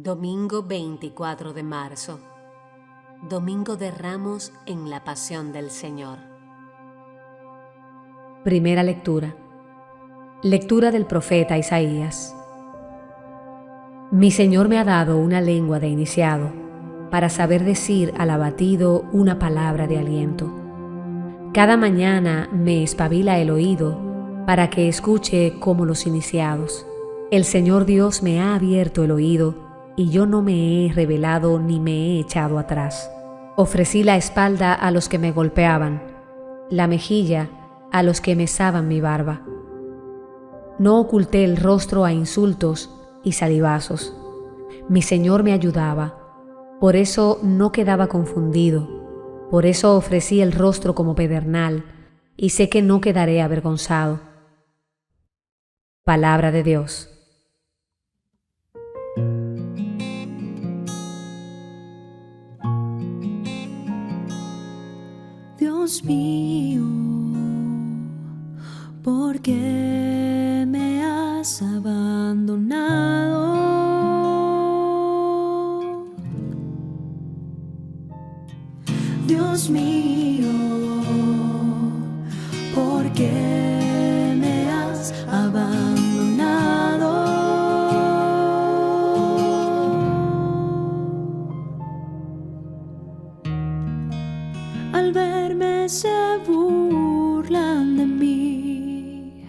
Domingo 24 de marzo, Domingo de Ramos en la Pasión del Señor. Primera lectura. Lectura del profeta Isaías. Mi Señor me ha dado una lengua de iniciado, para saber decir al abatido una palabra de aliento. Cada mañana me espabila el oído, para que escuche como los iniciados. El Señor Dios me ha abierto el oído, y yo no me he rebelado ni me he echado atrás. Ofrecí la espalda a los que me golpeaban, la mejilla a los que mesaban mi barba. No oculté el rostro a insultos y salivazos. Mi Señor me ayudaba, por eso no quedaba confundido, por eso ofrecí el rostro como pedernal, y sé que no quedaré avergonzado. Palabra de Dios. Dios mío, ¿por qué me has abandonado? Dios mío, ¿por qué me has abandonado? Al verme se burlan de mí,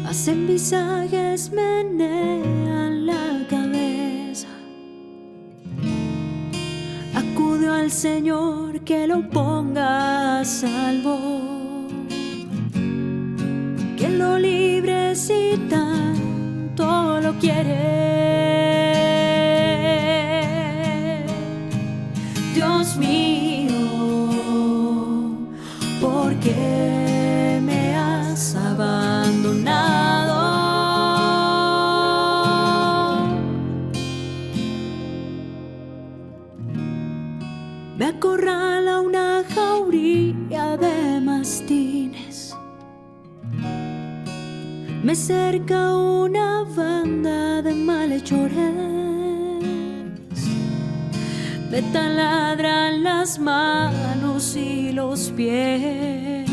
hacen visajes, menean la cabeza. Acudo al Señor que lo ponga a salvo, que lo libre si tanto lo quiere. Dios mío, ¿por qué me has abandonado? Me acorrala una jauría de mastines, me cerca una banda de malhechores. Me taladran las manos y los pies.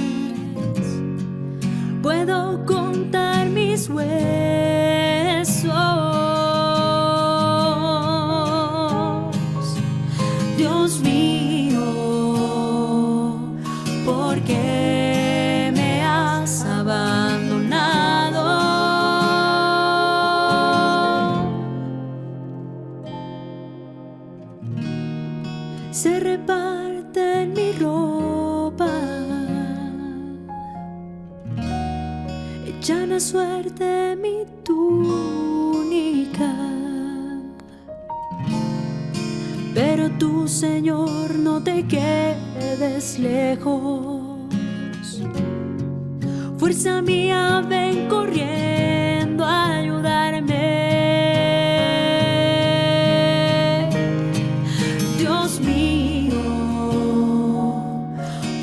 Puedo contar mis huesos. Dios mío, ¿por qué me has abandonado? Se reparten mi ropa, echan a suerte mi túnica, pero tú, Señor, no te quedes lejos. Fuerza mía, ven corriendo a ayudarme. Dios mío,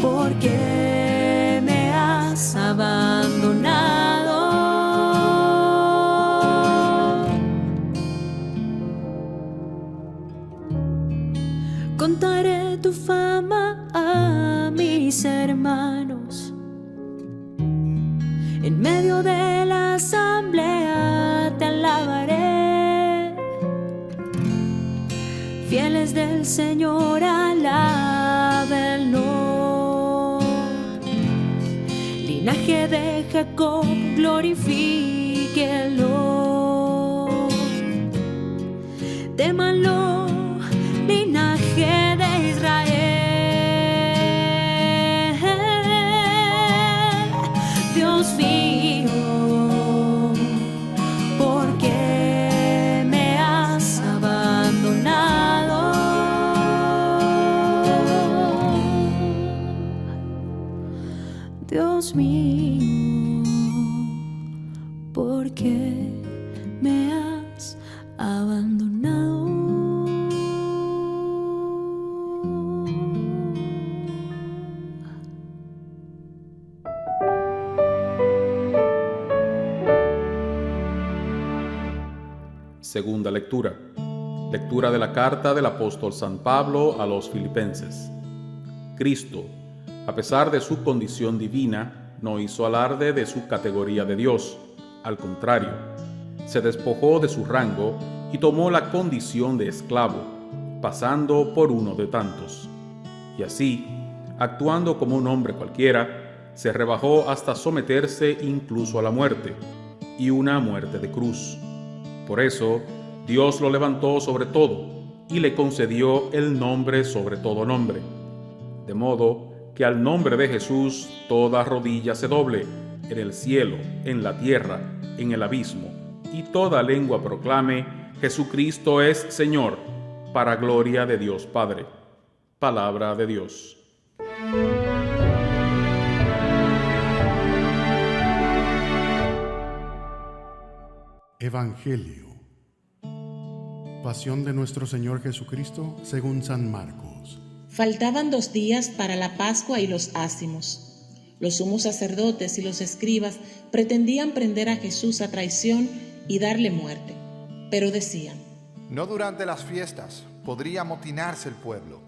¿por qué me has abandonado? Contaré tu fama a mis hermanos, en medio de la asamblea te alabaré. Fieles del Señor, alábenlo. Linaje de Jacob, glorifíquelo. Témanlo, linaje de Israel. Dios mío, ¿por qué me has abandonado? Dios mío, ¿por qué me has abandonado? Segunda lectura. Lectura de la carta del apóstol San Pablo a los Filipenses. Cristo, a pesar de su condición divina, no hizo alarde de su categoría de Dios. Al contrario, se despojó de su rango y tomó la condición de esclavo, pasando por uno de tantos. Y así, actuando como un hombre cualquiera, se rebajó hasta someterse incluso a la muerte, y una muerte de cruz. Por eso, Dios lo levantó sobre todo y le concedió el nombre sobre todo nombre, de modo que al nombre de Jesús toda rodilla se doble, en el cielo, en la tierra, en el abismo, y toda lengua proclame: Jesucristo es Señor, para gloria de Dios Padre. Palabra de Dios. Evangelio. Pasión de nuestro Señor Jesucristo según San Marcos. Faltaban 2 días para la Pascua y los ácimos. Los sumos sacerdotes y los escribas pretendían prender a Jesús a traición y darle muerte, pero decían: no durante las fiestas, podría amotinarse el pueblo.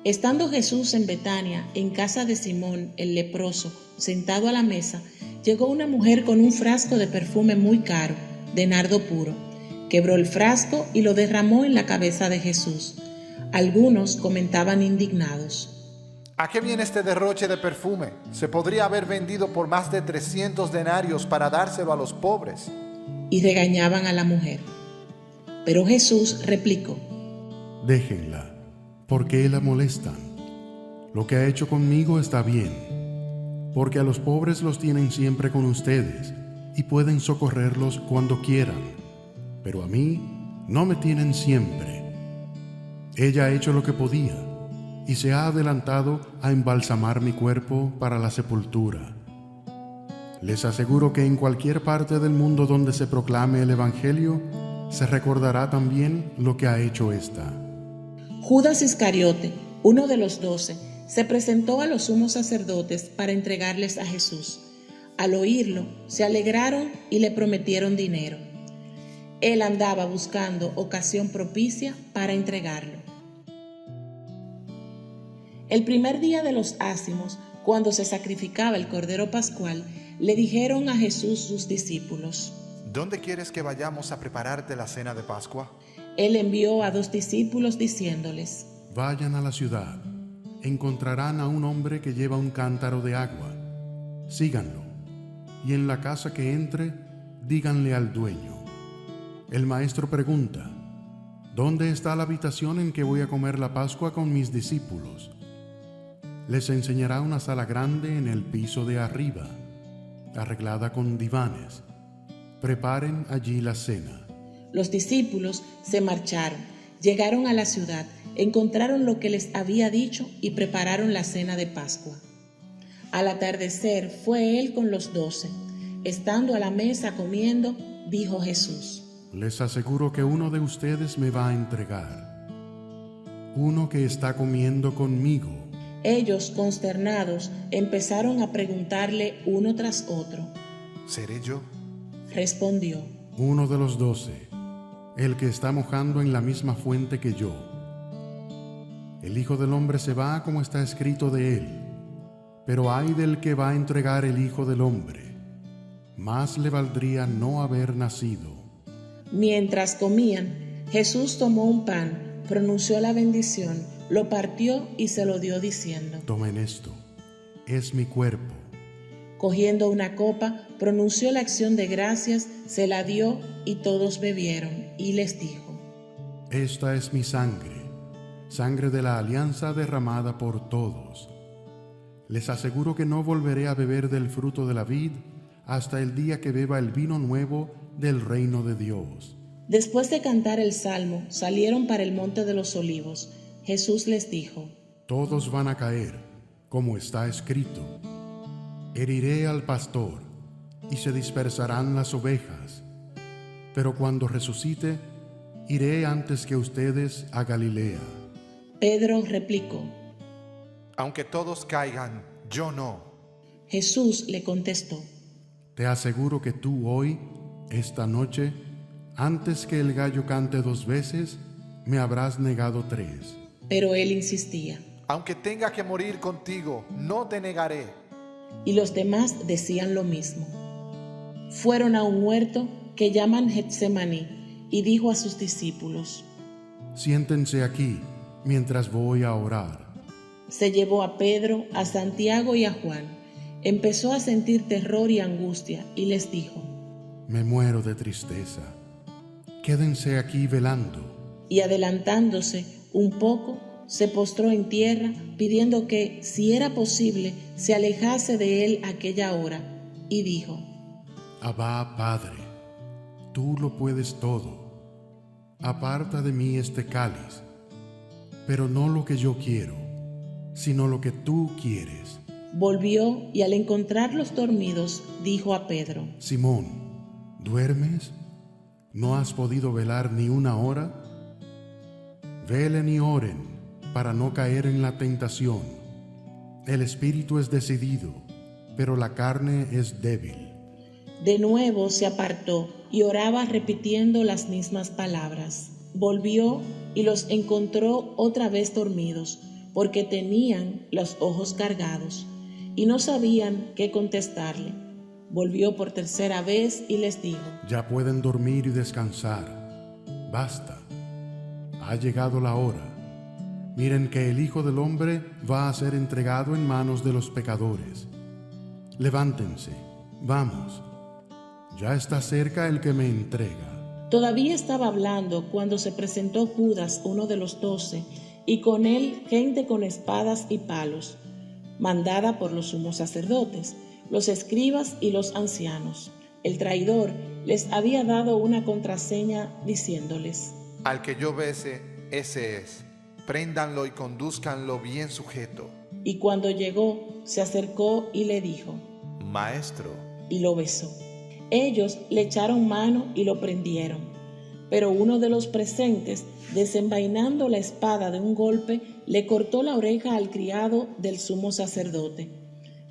Estando Jesús en Betania, en casa de Simón el leproso, sentado a la mesa, llegó una mujer con un frasco de perfume muy caro, de nardo puro. Quebró el frasco y lo derramó en la cabeza de Jesús. Algunos comentaban indignados: ¿a qué viene este derroche de perfume? Se podría haber vendido por más de 300 denarios para dárselo a los pobres. Y regañaban a la mujer. Pero Jesús replicó: déjenla, ¿por qué la molestan? Lo que ha hecho conmigo está bien, porque a los pobres los tienen siempre con ustedes y pueden socorrerlos cuando quieran, pero a mí no me tienen siempre. Ella ha hecho lo que podía y se ha adelantado a embalsamar mi cuerpo para la sepultura. Les aseguro que en cualquier parte del mundo donde se proclame el Evangelio, se recordará también lo que ha hecho esta. Judas Iscariote, uno de los 12, se presentó a los sumos sacerdotes para entregarles a Jesús. Al oírlo, se alegraron y le prometieron dinero. Él andaba buscando ocasión propicia para entregarlo. El primer día de los ácimos, cuando se sacrificaba el Cordero Pascual, le dijeron a Jesús sus discípulos: ¿dónde quieres que vayamos a prepararte la cena de Pascua? Él envió a 2 discípulos diciéndoles: vayan a la ciudad, encontrarán a un hombre que lleva un cántaro de agua. Síganlo, y en la casa que entre, díganle al dueño: el maestro pregunta, ¿dónde está la habitación en que voy a comer la Pascua con mis discípulos? Les enseñará una sala grande en el piso de arriba, arreglada con divanes. Preparen allí la cena. Los discípulos se marcharon, llegaron a la ciudad, encontraron lo que les había dicho y prepararon la cena de Pascua. Al atardecer fue él con los 12. Estando a la mesa comiendo, dijo Jesús: les aseguro que uno de ustedes me va a entregar, uno que está comiendo conmigo. Ellos, consternados, empezaron a preguntarle uno tras otro: ¿seré yo? Respondió: uno de los 12, el que está mojando en la misma fuente que yo. El Hijo del Hombre se va como está escrito de él, pero ay del que va a entregar el Hijo del Hombre. Más le valdría no haber nacido. Mientras comían, Jesús tomó un pan, pronunció la bendición, lo partió y se lo dio diciendo: tomen esto, es mi cuerpo. Cogiendo una copa, pronunció la acción de gracias, se la dio y todos bebieron, y les dijo: esta es mi sangre, sangre de la alianza derramada por todos. Les aseguro que no volveré a beber del fruto de la vid hasta el día que beba el vino nuevo del reino de Dios. Después de cantar el salmo, salieron para el monte de los olivos. Jesús les dijo: todos van a caer, como está escrito: heriré al pastor, y se dispersarán las ovejas. Pero cuando resucite, iré antes que ustedes a Galilea. Pedro replicó: aunque todos caigan, yo no. Jesús le contestó: te aseguro que tú hoy, esta noche, Antes que el gallo cante 2 veces, me habrás negado 3. Pero él insistía. Aunque tenga que morir contigo, no te negaré. Y los demás decían lo mismo. Fueron a un huerto que llaman Getsemaní y dijo a sus discípulos: Siéntense aquí mientras voy a orar. Se llevó a Pedro, a Santiago y a Juan. Empezó a sentir terror y angustia y les dijo: Me muero de tristeza. Quédense aquí velando. Y adelantándose un poco, se postró en tierra, pidiendo que, si era posible, se alejase de él aquella hora, y dijo: Abba, Padre, tú lo puedes todo. Aparta de mí este cáliz, pero no lo que yo quiero, sino lo que tú quieres. Volvió y al encontrarlos dormidos, dijo a Pedro: Simón, ¿duermes? ¿No has podido velar ni una hora? Velen y oren para no caer en la tentación. El espíritu es decidido, pero la carne es débil. De nuevo se apartó y oraba repitiendo las mismas palabras. Volvió y los encontró otra vez dormidos, porque tenían los ojos cargados y no sabían qué contestarle. Volvió por tercera vez y les dijo: Ya pueden dormir y descansar. Basta. Ha llegado la hora. Miren que el Hijo del Hombre va a ser entregado en manos de los pecadores. Levántense, vamos. Ya está cerca el que me entrega. Todavía estaba hablando cuando se presentó Judas, uno de los 12, y con él gente con espadas y palos, mandada por los sumos sacerdotes, los escribas y los ancianos. El traidor les había dado una contraseña diciéndoles: Al que yo bese, ese es. Préndanlo y condúzcanlo bien sujeto. Y cuando llegó, se acercó y le dijo: Maestro. Y lo besó. Ellos le echaron mano y lo prendieron. Pero uno de los presentes, desenvainando la espada de un golpe, le cortó la oreja al criado del sumo sacerdote.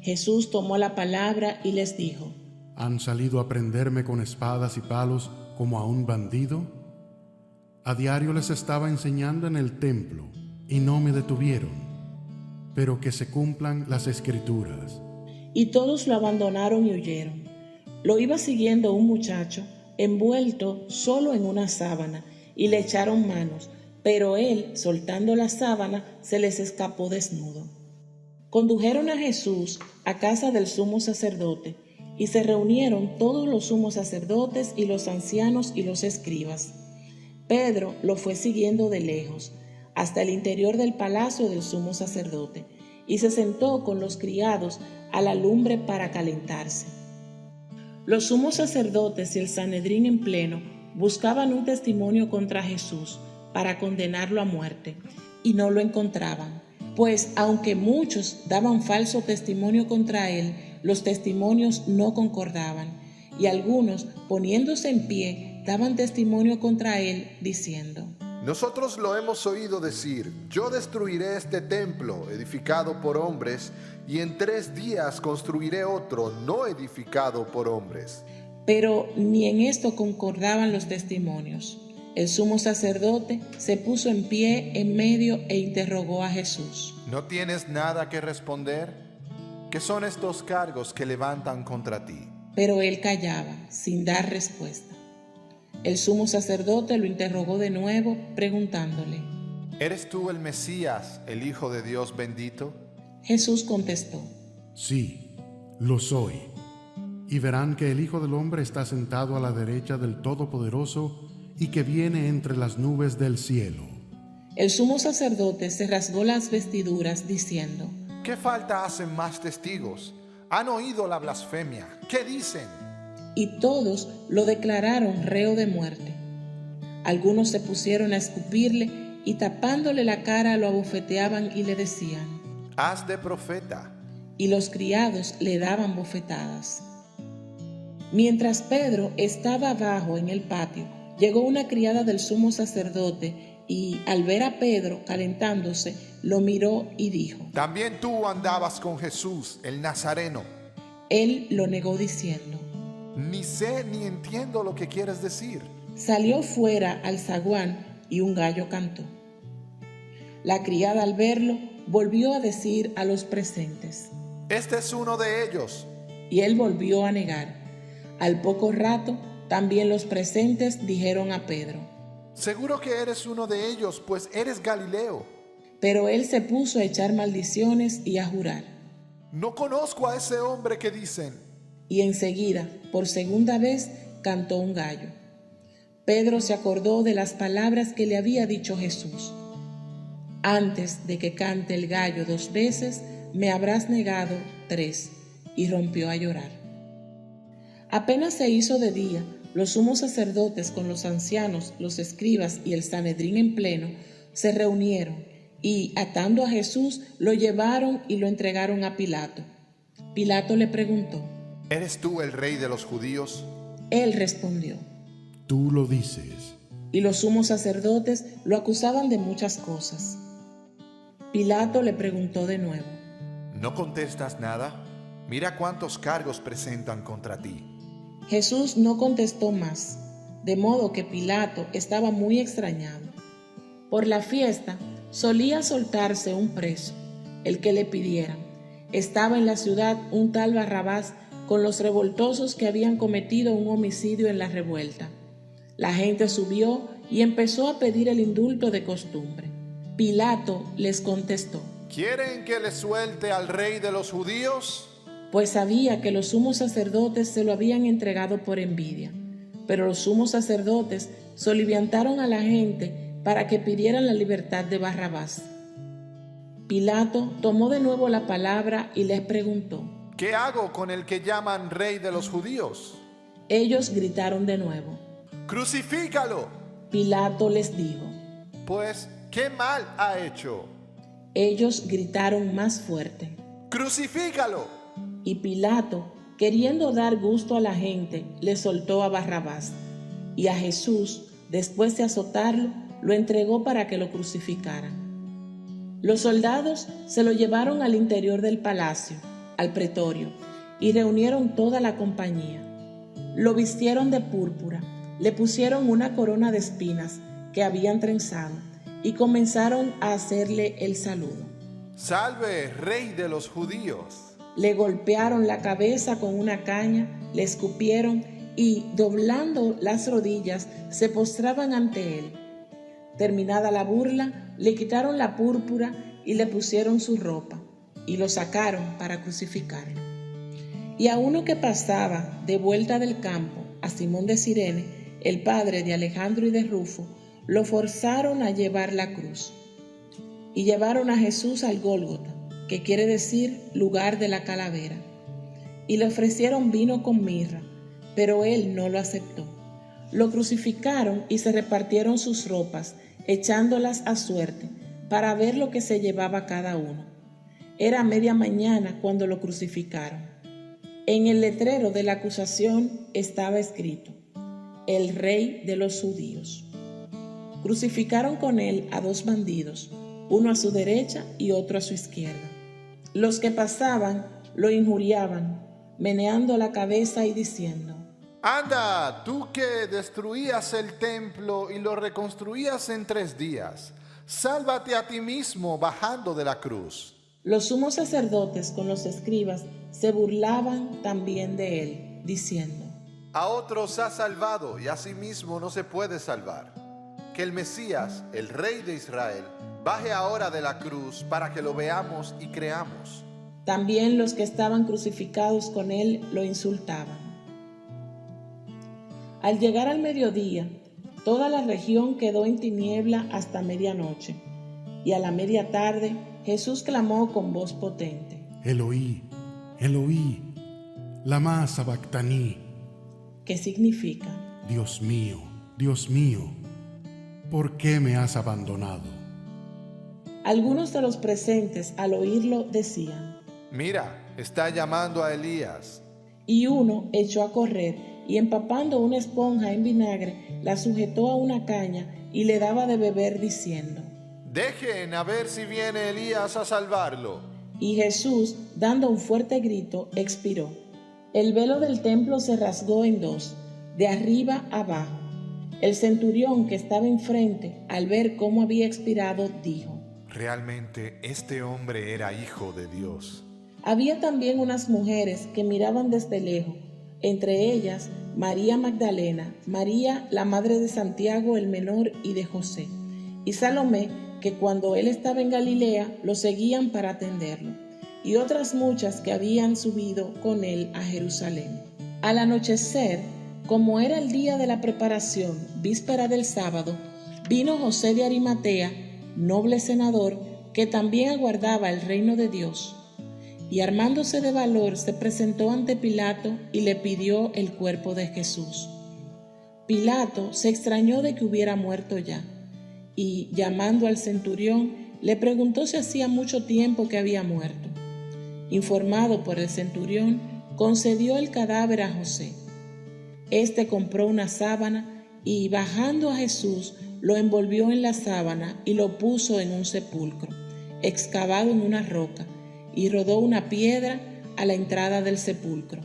Jesús tomó la palabra y les dijo: ¿Han salido a prenderme con espadas y palos como a un bandido? A diario les estaba enseñando en el templo y no me detuvieron, pero que se cumplan las escrituras. Y todos lo abandonaron y huyeron. Lo iba siguiendo un muchacho, envuelto solo en una sábana, y le echaron manos, pero él, soltando la sábana, se les escapó desnudo. Condujeron a Jesús a casa del sumo sacerdote, y se reunieron todos los sumos sacerdotes y los ancianos y los escribas. Pedro lo fue siguiendo de lejos, hasta el interior del palacio del sumo sacerdote, y se sentó con los criados a la lumbre para calentarse. Los sumos sacerdotes y el Sanedrín en pleno buscaban un testimonio contra Jesús para condenarlo a muerte, y no lo encontraban, pues aunque muchos daban falso testimonio contra él, los testimonios no concordaban, y algunos, poniéndose en pie, daban testimonio contra él, diciendo: Nosotros lo hemos oído decir: yo destruiré este templo edificado por hombres, y en 3 días construiré otro no edificado por hombres. Pero ni en esto concordaban los testimonios. El sumo sacerdote se puso en pie en medio e interrogó a Jesús: ¿No tienes nada que responder? ¿Qué son estos cargos que levantan contra ti? Pero él callaba, sin dar respuesta. El sumo sacerdote lo interrogó de nuevo, preguntándole: ¿Eres tú el Mesías, el Hijo de Dios bendito? Jesús contestó: Sí, lo soy. Y verán que el Hijo del Hombre está sentado a la derecha del Todopoderoso y que viene entre las nubes del cielo. El sumo sacerdote se rasgó las vestiduras diciendo: ¿Qué falta hacen más testigos? Han oído la blasfemia. ¿Qué dicen? Y todos lo declararon reo de muerte. Algunos se pusieron a escupirle y tapándole la cara lo abofeteaban y le decían: Haz de profeta. Y los criados le daban bofetadas. Mientras Pedro estaba abajo en el patio, llegó una criada del sumo sacerdote y, al ver a Pedro calentándose, lo miró y dijo: También tú andabas con Jesús, el Nazareno. Él lo negó diciendo: Ni sé ni entiendo lo que quieres decir. Salió fuera al zaguán y un gallo cantó. La criada al verlo volvió a decir a los presentes: Este es uno de ellos. Y él volvió a negar. Al poco rato, también los presentes dijeron a Pedro: Seguro que eres uno de ellos, pues eres Galileo. Pero él se puso a echar maldiciones y a jurar. No conozco a ese hombre que dicen. Y enseguida, por segunda vez, cantó un gallo. Pedro se acordó de las palabras que le había dicho Jesús: Antes de que cante el gallo 2 veces, me habrás negado 3, y rompió a llorar. Apenas se hizo de día, los sumos sacerdotes con los ancianos, los escribas y el Sanedrín en pleno se reunieron y, atando a Jesús, lo llevaron y lo entregaron a Pilato. Pilato le preguntó: ¿Eres tú el rey de los judíos? Él respondió: Tú lo dices. Y los sumos sacerdotes lo acusaban de muchas cosas. Pilato le preguntó de nuevo: ¿No contestas nada? Mira cuántos cargos presentan contra ti. Jesús no contestó más, de modo que Pilato estaba muy extrañado. Por la fiesta solía soltarse un preso, el que le pidieran. Estaba en la ciudad un tal Barrabás con los revoltosos que habían cometido un homicidio en la revuelta. La gente subió y empezó a pedir el indulto de costumbre. Pilato les contestó: ¿Quieren que le suelte al rey de los judíos? Pues sabía que los sumos sacerdotes se lo habían entregado por envidia. Pero los sumos sacerdotes soliviantaron a la gente para que pidieran la libertad de Barrabás. Pilato tomó de nuevo la palabra y les preguntó: ¿Qué hago con el que llaman rey de los judíos? Ellos gritaron de nuevo. ¡Crucifícalo! Pilato les dijo: Pues, ¿qué mal ha hecho? Ellos gritaron más fuerte. ¡Crucifícalo! Y Pilato, queriendo dar gusto a la gente, le soltó a Barrabás. Y a Jesús, después de azotarlo, lo entregó para que lo crucificaran. Los soldados se lo llevaron al interior del palacio, al pretorio, y reunieron toda la compañía. Lo vistieron de púrpura, le pusieron una corona de espinas que habían trenzado y comenzaron a hacerle el saludo. ¡Salve, rey de los judíos! Le golpearon la cabeza con una caña, le escupieron y, doblando las rodillas, se postraban ante él. Terminada la burla, le quitaron la púrpura y le pusieron su ropa, y lo sacaron para crucificarlo. Y a uno que pasaba de vuelta del campo, a Simón de Cirene, el padre de Alejandro y de Rufo, lo forzaron a llevar la cruz. Y llevaron a Jesús al Gólgota, que quiere decir lugar de la calavera. Y le ofrecieron vino con mirra, pero él no lo aceptó. Lo crucificaron y se repartieron sus ropas, echándolas a suerte, para ver lo que se llevaba cada uno. Era media mañana cuando lo crucificaron. En el letrero de la acusación estaba escrito: El Rey de los Judíos. Crucificaron con él a 2 bandidos, uno a su derecha y otro a su izquierda. Los que pasaban lo injuriaban, meneando la cabeza y diciendo: Anda, tú que destruías el templo y lo reconstruías en 3 días, sálvate a ti mismo bajando de la cruz. Los sumos sacerdotes con los escribas se burlaban también de él, diciendo: A otros ha salvado y a sí mismo no se puede salvar. Que el Mesías, el Rey de Israel, baje ahora de la cruz para que lo veamos y creamos. También los que estaban crucificados con él lo insultaban. Al llegar al mediodía, toda la región quedó en tiniebla hasta medianoche, y a la media tarde Jesús clamó con voz potente: Eloí, Eloí, lama sabactaní. ¿Qué significa? Dios mío, ¿por qué me has abandonado? Algunos de los presentes al oírlo decían: Mira, está llamando a Elías. Y uno echó a correr y, empapando una esponja en vinagre, la sujetó a una caña y le daba de beber diciendo: Dejen a ver si viene Elías a salvarlo. Y Jesús, dando un fuerte grito, expiró. El velo del templo se rasgó en 2, de arriba abajo. El centurión que estaba enfrente, al ver cómo había expirado, dijo: Realmente este hombre era hijo de Dios. Había también unas mujeres que miraban desde lejos, entre ellas María Magdalena, María la madre de Santiago el menor y de José, y Salomé, que cuando él estaba en Galilea lo seguían para atenderlo, y otras muchas que habían subido con él a Jerusalén. Al anochecer, como era el día de la preparación, víspera del sábado, vino José de Arimatea, noble senador, que también aguardaba el reino de Dios, y armándose de valor se presentó ante Pilato y le pidió el cuerpo de Jesús. Pilato se extrañó de que hubiera muerto ya, y llamando al centurión, le preguntó si hacía mucho tiempo que había muerto. Informado por el centurión, concedió el cadáver a José. Este compró una sábana y, bajando a Jesús, lo envolvió en la sábana y lo puso en un sepulcro, excavado en una roca, y rodó una piedra a la entrada del sepulcro.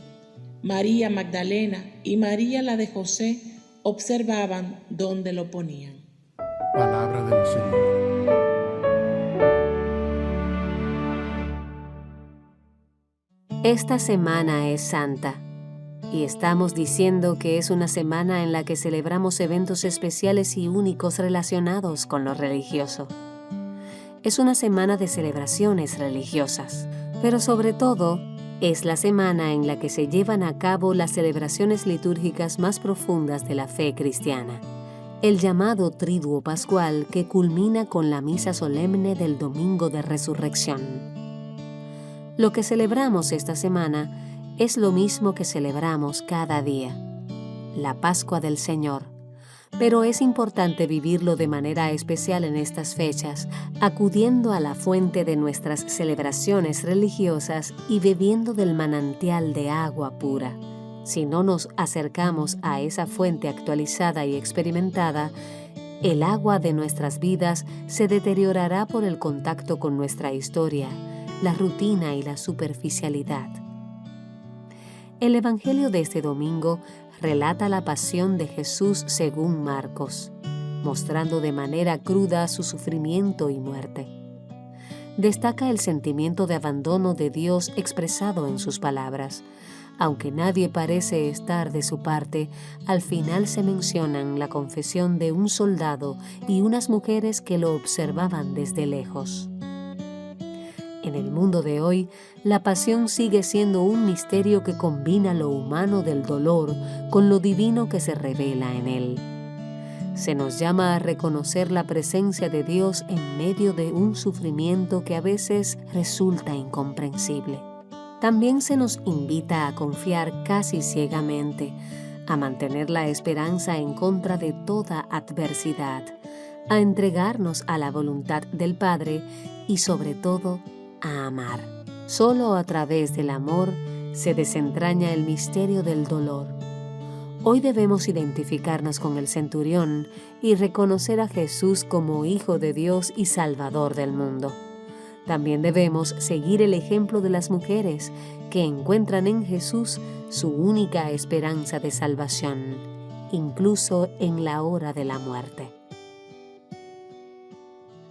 María Magdalena y María la de José observaban dónde lo ponían. Palabra del Señor. Esta semana es santa y estamos diciendo que es una semana en la que celebramos eventos especiales y únicos relacionados con lo religioso. Es una semana de celebraciones religiosas, pero sobre todo es la semana en la que se llevan a cabo las celebraciones litúrgicas más profundas de la fe cristiana, el llamado Triduo Pascual, que culmina con la misa solemne del Domingo de Resurrección. Lo que celebramos esta semana es lo mismo que celebramos cada día, la Pascua del Señor, pero es importante vivirlo de manera especial en estas fechas, acudiendo a la fuente de nuestras celebraciones religiosas y bebiendo del manantial de agua pura. Si no nos acercamos a esa fuente actualizada y experimentada, el agua de nuestras vidas se deteriorará por el contacto con nuestra historia, la rutina y la superficialidad. El Evangelio de este domingo relata la pasión de Jesús según Marcos, mostrando de manera cruda su sufrimiento y muerte. Destaca el sentimiento de abandono de Dios expresado en sus palabras. Aunque nadie parece estar de su parte, al final se mencionan la confesión de un soldado y unas mujeres que lo observaban desde lejos. En el mundo de hoy, la pasión sigue siendo un misterio que combina lo humano del dolor con lo divino que se revela en él. Se nos llama a reconocer la presencia de Dios en medio de un sufrimiento que a veces resulta incomprensible. También se nos invita a confiar casi ciegamente, a mantener la esperanza en contra de toda adversidad, a entregarnos a la voluntad del Padre y sobre todo a amar. Solo a través del amor se desentraña el misterio del dolor. Hoy debemos identificarnos con el centurión y reconocer a Jesús como Hijo de Dios y Salvador del mundo. También debemos seguir el ejemplo de las mujeres que encuentran en Jesús su única esperanza de salvación, incluso en la hora de la muerte.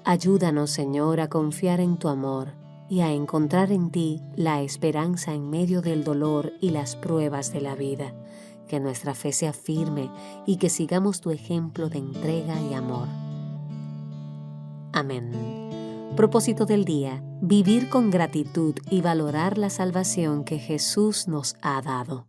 Ayúdanos, Señor, a confiar en tu amor y a encontrar en ti la esperanza en medio del dolor y las pruebas de la vida. Que nuestra fe sea firme y que sigamos tu ejemplo de entrega y amor. Amén. Propósito del día: vivir con gratitud y valorar la salvación que Jesús nos ha dado.